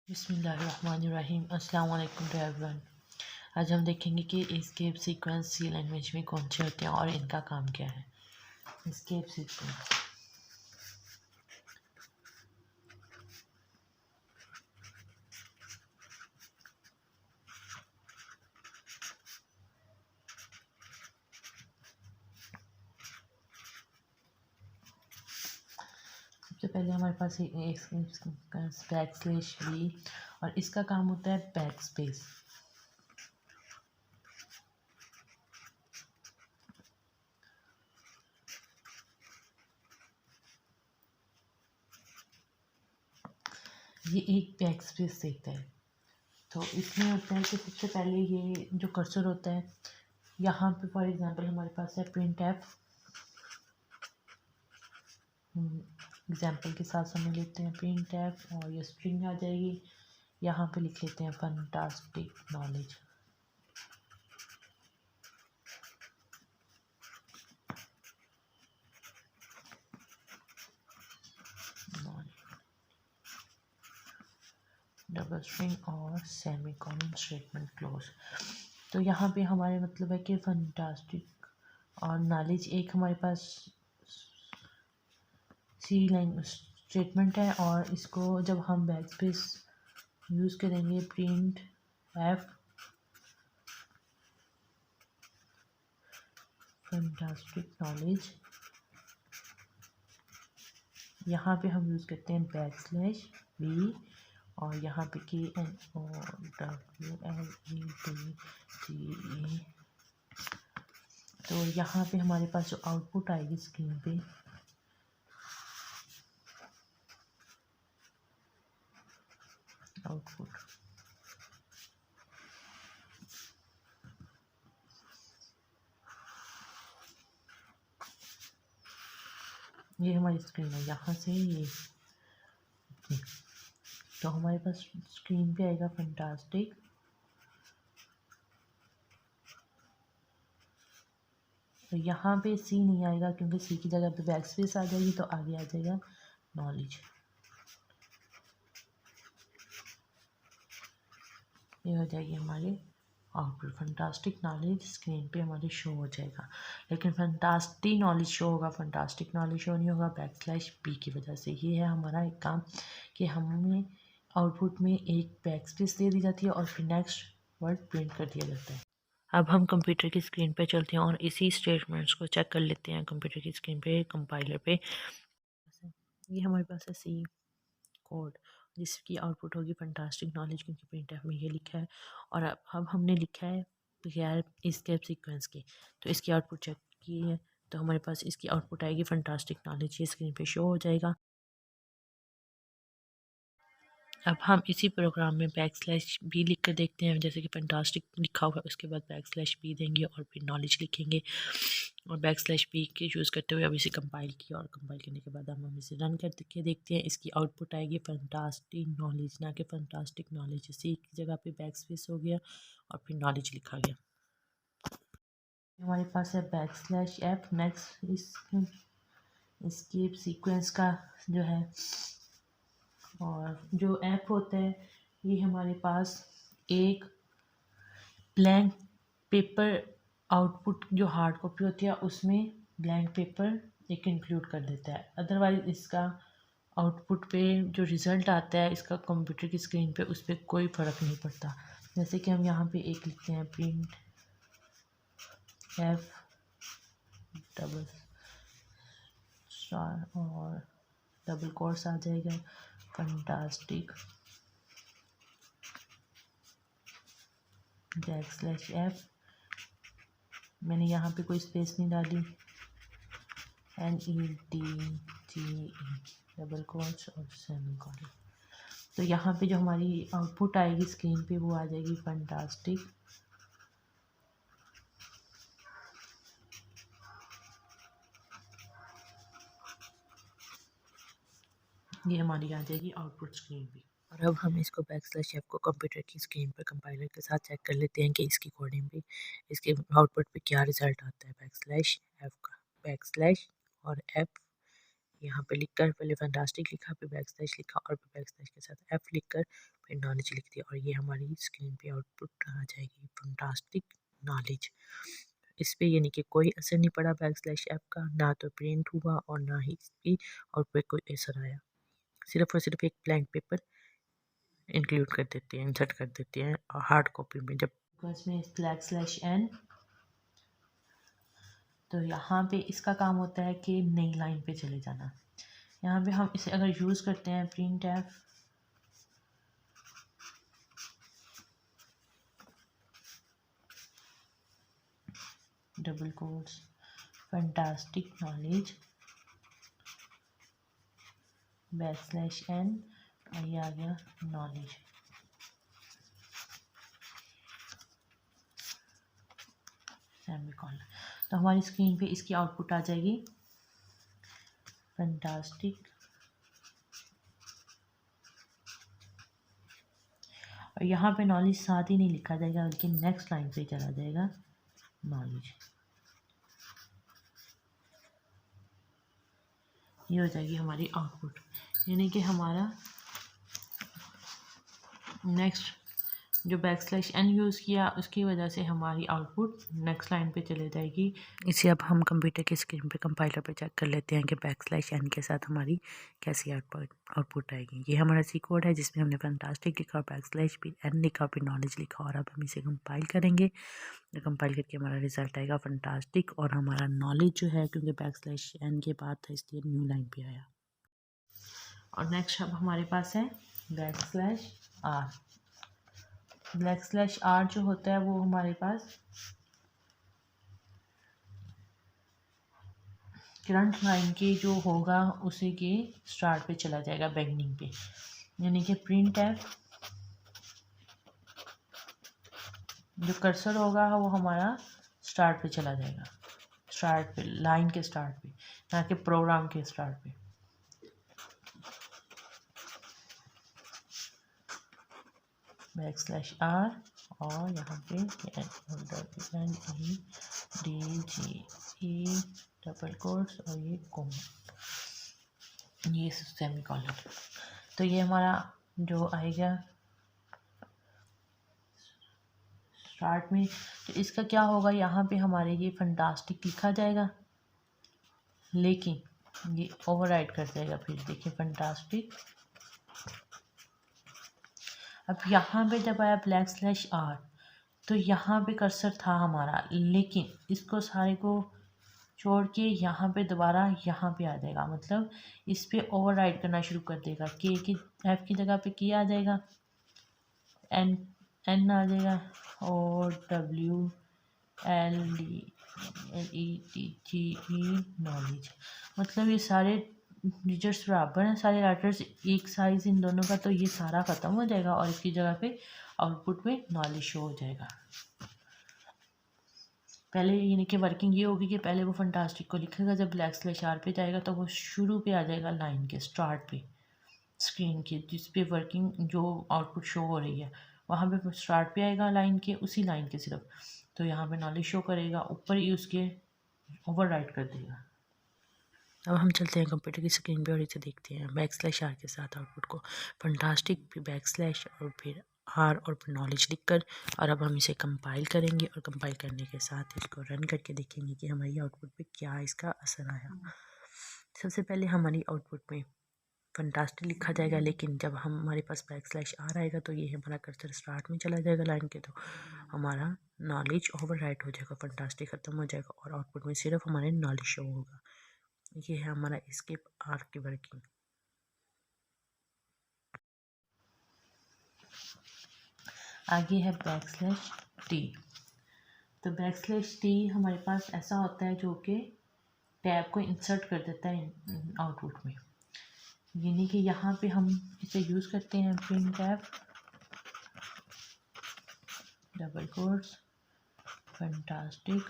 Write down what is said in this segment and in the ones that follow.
बिस्मिल्लाहिर्रहमानिर्रहीम। अस्सलाम वालेकुम टू एवरीवन। आज हम देखेंगे कि एस्केप सीक्वेंस सी लैंग्वेज में कौन से होते हैं और इनका काम क्या है। एस्केप सीक्वेंस सबसे पहले हमारे पास एस्केप सीक्वेंस \v और इसका काम होता है बैक स्पेस। ये एक बैक स्पेस देता है। तो इसमें होता है कि सबसे पहले ये जो कर्सर होता है यहाँ पे फॉर एग्जांपल हमारे पास है प्रिंट एफ। एग्जाम्पल के साथ समझ लेते हैं प्रिंट एफ और ये स्ट्रिंग आ जाएगी। यहाँ पे लिख लेते हैं फंटास्टिक नॉलेज। डबल स्ट्रिंग और सेमी कॉलन स्टेटमेंट क्लोज। तो यहाँ पे हमारे मतलब है कि फंटास्टिक और नॉलेज एक हमारे पास सी लैंग्वेज स्टेटमेंट है और इसको जब हम बैक स्पेस यूज़ करेंगे प्रिंट एफ फंटास्टिक नॉलेज, यहाँ पे हम यूज़ करते हैं \v और यहाँ पे KNOWLEDGE। तो यहाँ पे हमारे पास जो आउटपुट आएगी स्क्रीन पे आउटपुट ये हमारी स्क्रीन है। यहाँ से ये तो हमारे पास स्क्रीन पे आएगा फंटास्टिक। तो यहाँ पे सी नहीं आएगा क्योंकि सी की जगह पे बैक स्पेस आ जाएगी, तो आगे आ जाएगा नॉलेज। ये हो जाएगी हमारी आउटपुट। फंटास्टिक नॉलेज स्क्रीन पे हमारी शो हो जाएगा, लेकिन फंटास्टिक नॉलेज शो होगा, फंटास्टिक नॉलेज शो नहीं होगा \p की वजह से। ये है हमारा एक काम कि हमें आउटपुट में एक बैक स्पेस दे दी जाती है और फिर नेक्स्ट वर्ड प्रिंट कर दिया जाता है। अब हम कंप्यूटर की स्क्रीन पे चलते हैं और इसी स्टेटमेंट्स को चेक कर लेते हैं कंप्यूटर की स्क्रीन पे कंपाइलर पे। ये हमारे पास है सी कोड जिसकी आउटपुट होगी फंटास्टिक नॉलेज, क्योंकि प्रिंट एफ में ये लिखा है। और अब हमने लिखा है बगैर एस्केप सीक्वेंस के, तो इसकी आउटपुट चेक की है तो हमारे पास इसकी आउटपुट आएगी फंटास्टिक नॉलेज। ये स्क्रीन पे शो हो जाएगा। अब हम इसी प्रोग्राम में \b लिख कर देखते हैं। जैसे कि फंटास्टिक लिखा हुआ है, उसके बाद \b देंगे और फिर नॉलेज लिखेंगे और \b के यूज़ करते हुए अब इसे कंपाइल किया और कंपाइल करने के बाद हम इसे रन करके देखते हैं। इसकी आउटपुट आएगी फंटास्टिक नॉलेज, ना कि फंटास्टिक नॉलेज। इसी की जगह पे बैक स्पेस हो गया और फिर नॉलेज लिखा गया। हमारे पास है \f। नेक्स्ट इसके सीक्वेंस का जो है और जो ऐप होता है ये हमारे पास एक ब्लैंक पेपर आउटपुट जो हार्ड कॉपी होती है उसमें ब्लैंक पेपर एक इंक्लूड कर देता है। अदरवाइज इसका आउटपुट पे जो रिज़ल्ट आता है इसका कंप्यूटर की स्क्रीन पे उस पर कोई फ़र्क नहीं पड़ता। जैसे कि हम यहाँ पे एक लिखते हैं प्रिंट एफ डबल स्टार और डबल कोर्स आ जाएगा फंटास्टिक \f। मैंने यहाँ पे कोई स्पेस नहीं डाली, NEDGE डबल कोट्स और सेमी कॉलन। तो यहाँ पे जो हमारी आउटपुट आएगी स्क्रीन पे वो आ जाएगी फंटास्टिक ये हमारी आ जाएगी आउटपुट स्क्रीन पे। और अब हम इसको \f को कंप्यूटर की स्क्रीन पर कंपाइलर के साथ चेक कर लेते हैं कि इसकी कोडिंग पे इसके आउटपुट पे क्या रिज़ल्ट आता है \f का और f यहाँ पे लिखकर पहले फैंटास्टिक लिखा, फिर बैक स्लैश लिखा और फिर बैक स्लैश के साथ F लिखकर फिर नॉलेज लिख दिया और ये हमारी स्क्रीन पे आउटपुट आ जाएगी फैंटास्टिक नॉलेज। इस पर यानी कि कोई असर नहीं पड़ा बैक स्लैश F का, ना तो प्रिंट हुआ और ना ही इसकी आउटपुट पे कोई असर आया। सिर्फ और सिर्फ एक ब्लैंक पेपर इंक्लूड कर देते हैं, इंसर्ट कर देते हैं हार्ड कॉपी में। जब इसमें बैक स्लैश N, तो यहाँ पे इसका काम होता है कि नई लाइन पे चले जाना। यहाँ पे हम इसे अगर यूज़ करते हैं print F double quotes fantastic knowledge back slash N और ये आ गया नॉलेज। सेमीकोलन, तो हमारी स्क्रीन पे इसकी आउटपुट आ जाएगी फैंटास्टिक। और यहाँ पे नॉलेज साथ ही नहीं लिखा जाएगा बल्कि नेक्स्ट लाइन पे चला जाएगा नॉलेज। ये हो जाएगी हमारी आउटपुट, यानी कि हमारा नेक्स्ट जो बैक स्लैश N यूज़ किया उसकी वजह से हमारी आउटपुट नेक्स्ट लाइन पे चले जाएगी। इसे अब हम कंप्यूटर की स्क्रीन पे कंपाइलर पे चेक कर लेते हैं कि बैक स्लैश N के साथ हमारी कैसी आउटपुट आएगी। ये हमारा सी कोड है जिसमें हमने फैंटास्टिक लिखा और बैक स्लैश भी N लिखा फिर नॉलेज लिखा और अब हम इसे कंपाइल करेंगे। कंपाइल करके हमारा रिजल्ट आएगा फैंटास्टिक और हमारा नॉलेज जो है क्योंकि बैक स्लैश N के बाद था इसलिए न्यू लाइन पे आया। और नेक्स्ट अब हमारे पास है back slash R। Back slash R जो होता है वो हमारे पास करंट लाइन के जो होगा उसी के स्टार्ट पे चला जाएगा बिगनिंग पे, यानी कि प्रिंट एफ जो कर्सर होगा वो हमारा स्टार्ट पे चला जाएगा, स्टार्ट पे लाइन के स्टार्ट पे, ना कि प्रोग्राम के स्टार्ट पे। बैक स्लैश R और यहाँ पे NEDGE डबल कोट्स और ये कोमा, ये सेमीकोलन। तो ये हमारा जो आएगा स्टार्ट में, तो इसका क्या होगा, यहाँ पे हमारे ये फैंटास्टिक लिखा जाएगा लेकिन ये ओवरराइड कर जाएगा। फिर देखिए फैंटास्टिक, अब यहाँ पे जब आया ब्लैक स्लैश R तो यहाँ पे कर्सर था हमारा, लेकिन इसको सारे को छोड़ के यहाँ पे दोबारा यहाँ पे आ जाएगा, मतलब इस पे ओवरराइड करना शुरू कर देगा। के की F की जगह पे की आ जाएगा, N आ जाएगा और WLDLETGE नॉलेज। मतलब ये सारे डिजिट्स बराबर हैं, सारे लेटर्स एक साइज इन दोनों का, तो ये सारा ख़त्म हो जाएगा और इसकी जगह पे आउटपुट में नॉलेज शो हो जाएगा। पहले यानी कि वर्किंग ये होगी कि पहले वो फैंटास्टिक को लिखेगा, जब ब्लैक स्लैश R पे जाएगा तो वो शुरू पे आ जाएगा लाइन के स्टार्ट पे स्क्रीन के, जिस पे वर्किंग जो आउटपुट शो हो रही है वहाँ पे स्टार्ट पे आएगा लाइन के, उसी लाइन के सिर्फ, तो यहाँ पे नॉलेज शो करेगा, ऊपर ही उसके ओवरराइट कर देगा। अब हम चलते हैं कंप्यूटर की स्क्रीन पे और इसे देखते हैं बैक स्लैश R के साथ आउटपुट को, फैंटास्टिक फिर बैक स्लैश और फिर R और फिर नॉलेज लिखकर। और अब हम इसे कंपाइल करेंगे और कंपाइल करने के साथ इसको रन करके देखेंगे कि हमारी आउटपुट पे क्या इसका असर आया। सबसे पहले हमारी आउटपुट में फैंटास्टिक लिखा जाएगा, लेकिन जब हमारे पास बैक स्लैश R आएगा तो ये हमारा कर्सर स्टार्ट में चला जाएगा लाइन के, तो हमारा नॉलेज ओवरराइट हो जाएगा, फैंटास्टिक ख़त्म हो जाएगा और आउटपुट में सिर्फ हमारे नॉलेज शो होगा। ये है हमारा एस्केप R की वर्किंग। आगे है बैक स्लैश T। तो बैक स्लैश T हमारे पास ऐसा होता है जो कि टैब को इंसर्ट कर देता है आउटपुट में, यानी कि यहाँ पे हम इसे यूज़ करते हैं print tab double quotes fantastic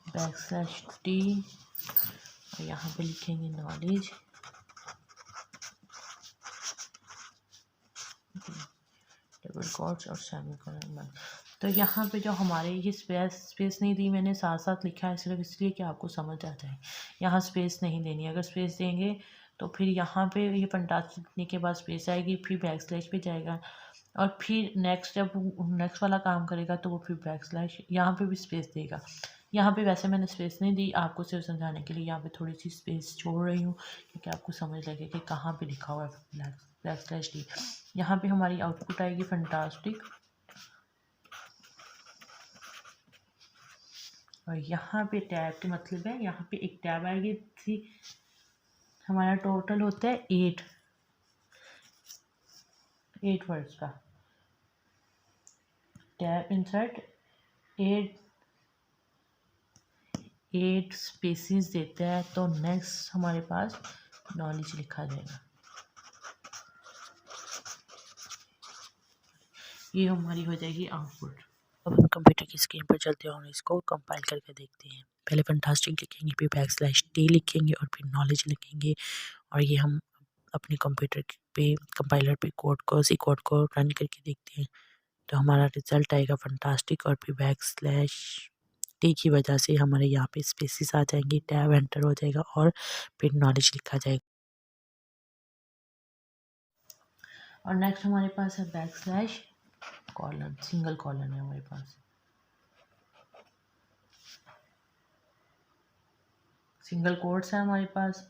back slash T और यहाँ पे लिखेंगे नॉलेज डबल कोट्स और सेमीकोलन। तो यहाँ पे जो हमारे ये स्पेस नहीं दी मैंने, साथ साथ लिखा है सिर्फ इसलिए कि आपको समझ आ जाए। यहाँ स्पेस नहीं देनी, अगर स्पेस देंगे तो फिर यहाँ पे ये फंटास्टिक लिखने के बाद स्पेस आएगी, फिर बैक स्लैश पे जाएगा और फिर नेक्स्ट जब नेक्स्ट वाला काम करेगा तो वो फिर बैक स्लैश यहाँ पे भी स्पेस देगा। यहाँ पे वैसे मैंने स्पेस नहीं दी, आपको सिर्फ समझाने के लिए यहाँ पे थोड़ी सी स्पेस छोड़ रही हूँ क्योंकि आपको समझ लगे कि कहाँ पे लिखा हुआ है बैक स्लैश डी। यहाँ पे हमारी आउटपुट आएगी फंटास्टिक और यहाँ पे टैब के मतलब है यहाँ पे एक टैब आएगी थी। हमारा टोटल होता है 8 वर्ड्स का। टैब इंसर्ट 8 स्पेसिस देता है तो नेक्स्ट हमारे पास नॉलेज लिखा जाएगा। ये हमारी हो जाएगी आउटपुट। अब हम कंप्यूटर की स्क्रीन पर चलते हैं और इसको कंपाइल करके देखते हैं। पहले फंटास्टिक लिखेंगे, फिर बैक स्लैश टी लिखेंगे और फिर नॉलेज लिखेंगे और ये हम अपने कंप्यूटर पे कंपाइलर पे कोड को रन करके देखते हैं तो हमारा रिजल्ट आएगा फंटास्टिक और फिर बैक स्लैश टी की वजह से हमारे यहाँ पे स्पेसिस आ जाएंगे, टैब एंटर हो जाएगा और फिर नॉलेज लिखा जाएगा। और नेक्स्ट हमारे पास है back slash colon, single colon है हमारे पास। सिंगल कोट्स है हमारे पास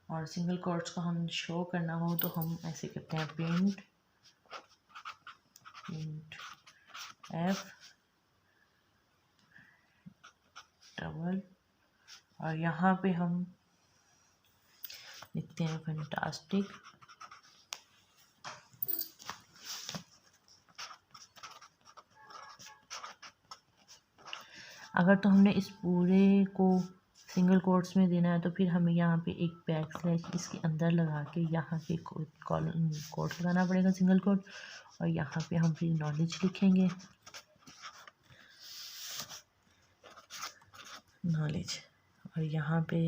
और सिंगल कोट्स को हम शो करना हो तो हम ऐसे करते हैं प्रिंट एफ डबल और यहाँ पे हम लिखते हैं फैंटास्टिक अगर तो हमने इस पूरे को सिंगल कोट्स में देना है तो फिर हमें यहाँ पे एक बैक स्लैश इसके अंदर लगा के यहाँ पे कॉलन कोट लगाना पड़ेगा सिंगल कोट और यहाँ पे हम फिर नॉलेज लिखेंगे नॉलेज और यहाँ पे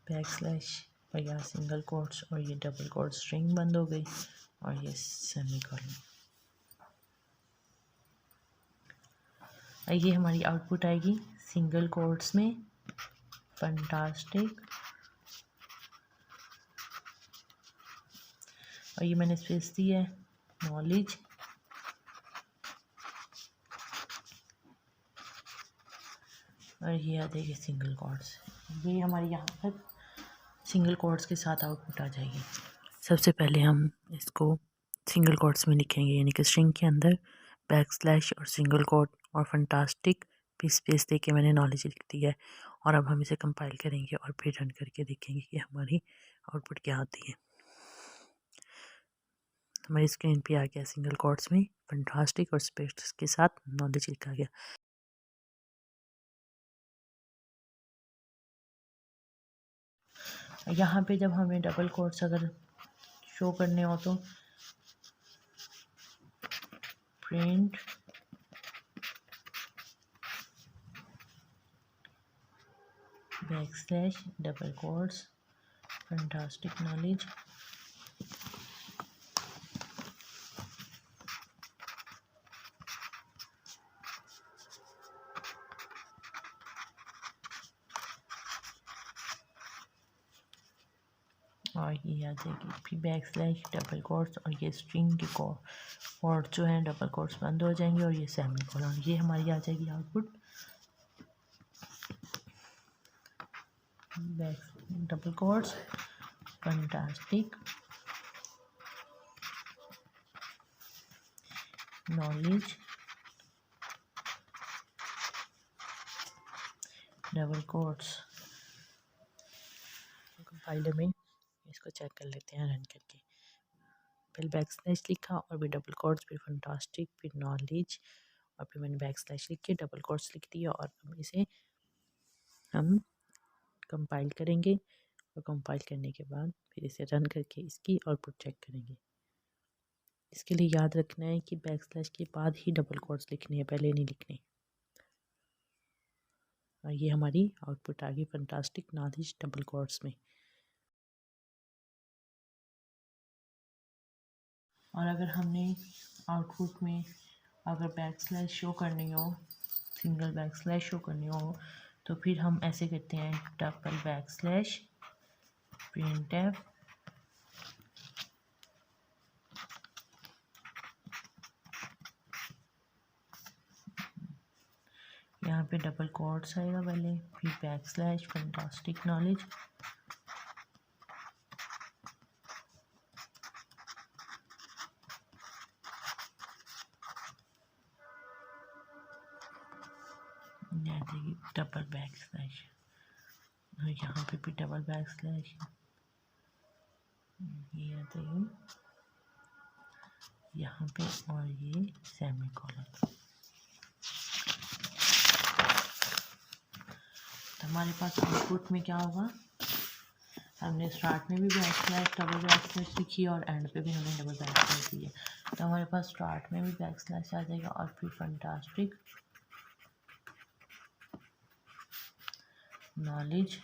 बैक स्लैश और यहाँ सिंगल कोट्स और ये डबल कोट स्ट्रिंग बंद हो गई और ये सेमीकोलन। ये हमारी आउटपुट आएगी सिंगल कोट्स में फंटास्टिक और ये मैंने स्पेस दी है नॉलेज और ये आ जाएगी सिंगल कोट्स। ये हमारी यहाँ पर सिंगल कोट्स के साथ आउटपुट आ जाएगी। सबसे पहले हम इसको सिंगल कोट्स में लिखेंगे यानी कि स्ट्रिंग के अंदर बैक स्लैश और सिंगल कोट और फंटास्टिक भी स्पेस दे के मैंने नॉलेज लिख दी है और अब हम इसे कंपाइल करेंगे और फिर रन करके देखेंगे कि हमारी आउटपुट क्या आती है। हमारी स्क्रीन पे आ गया सिंगल कोट्स में फंटास्टिक और स्पेस के साथ नॉलेज लिखा गया। यहाँ पे जब हमें डबल कोट्स अगर शो करने हो तो print back slash double quotes fantastic knowledge और ये आ जाएगी फिर बैक स्लैश डबल कोट्स और ये स्ट्रिंग के कोड जो है डबल कोट्स बंद हो जाएंगे और ये सेमीकोलन। ये हमारी आ जाएगी output back double quotes fantastic knowledge double quotes. Compiler में इसको चेक कर लेते हैं रन करके। पहले बैक स्लैश लिखा और फिर डबल कोट्स फिर फंटास्टिक फिर नॉलेज और फिर मैंने बैक स्लैश लिख के डबल कोट्स लिख दिया और अब इसे हम कंपाइल करेंगे और कंपाइल करने के बाद फिर इसे रन करके इसकी आउटपुट चेक करेंगे। इसके लिए याद रखना है कि बैक स्लैश के बाद ही डबल कोट्स लिखने हैं, पहले नहीं लिखने। और ये हमारी आउटपुट आ गई फंटास्टिक नॉलेज डबल कोट्स में। और अगर हमने आउटपुट में अगर बैक स्लैश शो करनी हो, सिंगल बैक स्लैश शो करनी हो, तो फिर हम ऐसे करते हैं, डबल बैक स्लैश printf यहाँ पे डबल कोट्स आएगा पहले, फिर back slash fantastic knowledge, double back slash, और यहाँ पे भी डबल बैक स्लैश, ये आ जाएगी यहाँ पे, और ये सेमी कॉलन। तो हमारे पास आउटपुट में क्या होगा, हमने स्टार्ट में भी back slash double back slash लिखी और एंड पे भी हमने डबल बैक स्लैश दी है। तो हमारे पास स्टार्ट में भी बैक स्लैश आ जाएगा और फिर फैंटास्टिक नॉलेज,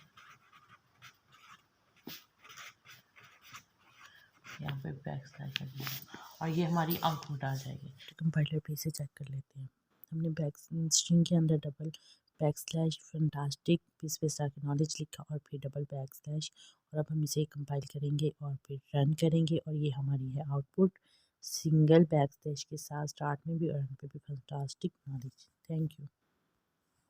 यहाँ पे बैक स्लैश आ जाएगा और ये हमारी आउटपुट आ जाएगी। कंपाइलर पे इसे चेक कर लेते हैं। हमने बैक स्ट्रिंग के अंदर double back slash fantastic space आके नॉलेज लिखा और फिर डबल बैक स्लैश, और अब हम इसे कंपाइल करेंगे और फिर रन करेंगे और ये हमारी है आउटपुट, सिंगल बैक स्लैश के साथ स्टार्ट में भी और एंड पे भी फैंटास्टिक नॉलेज। Thank you.